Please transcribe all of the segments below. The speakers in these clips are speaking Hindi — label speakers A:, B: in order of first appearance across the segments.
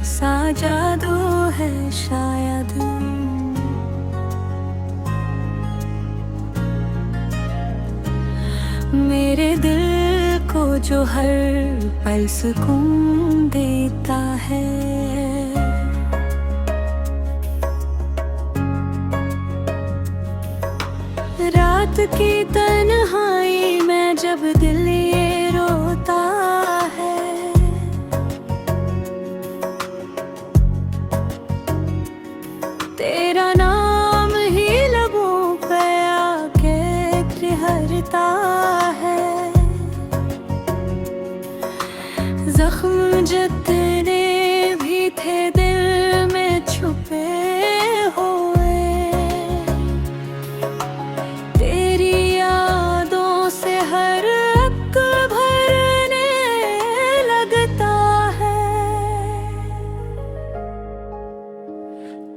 A: सा जादू है शायद। मेरे दिल को जो हर पल सुकून देता है। रात की तन्हाई में जब दिल ये रोता है, तेरा नाम ही लबों पे आके ठहरता है। जख्म जितने भी थे दिल में छुपे हुए, तेरी यादों से हर अक भरने लगता है।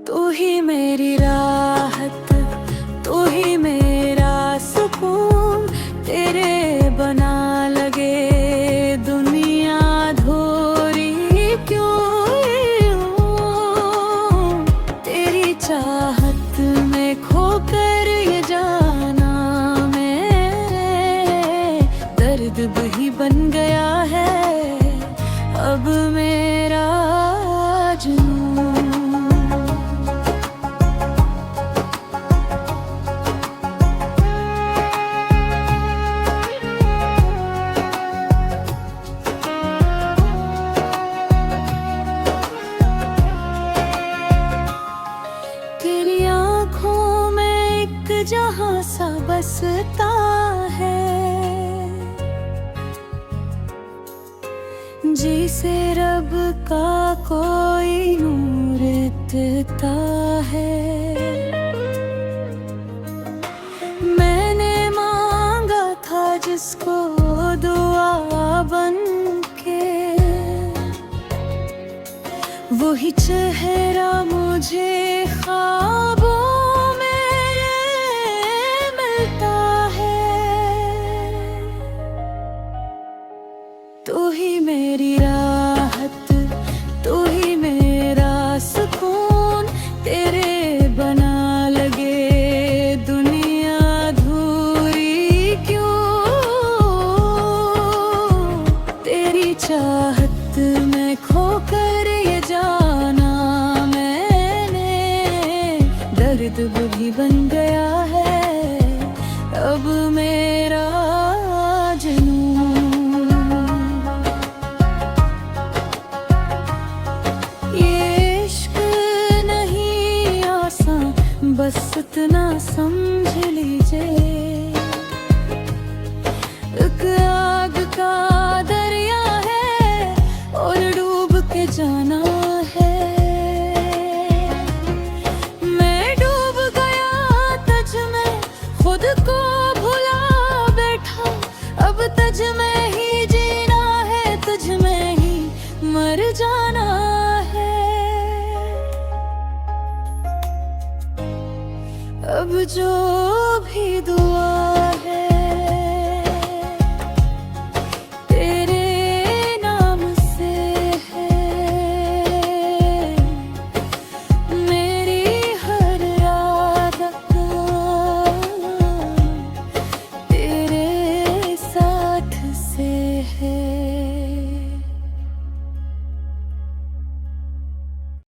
A: तू ही मेरी राहत, तू ही मेरा सुकून, तेरे बना लगे दुनिया अधूरी क्यों यूं। तेरी चाहत में खोकर ये जाना मेरे दर्द भी बन गया है अब मेरा जुनून। तेरी आँखों में एक जहां सा बसता है, जिसे रब का कोई नूर देता है। मैंने मांगा था जिसको दुआ बन के, वही चेहरा मुझे ख्वाबों में मिलता है। तू ही मेरी राहत, तू ही मेरा सुकून, तेरे बना लगे दुनिया अधूरी क्यों। तेरी चाहत में खोकर ये जाना मैंने दर्द भी बन गया है अब मेरा जुनून। ये इश्क नहीं आसान, बस इतना समझ लीजिए, एक आग का दरिया है और डूब के जाना है। मैं डूब गया तज में, खुद को भुला बैठा, अब तज में ही जीना है, तुझ में ही मर जाना है। अब जो भी दुआ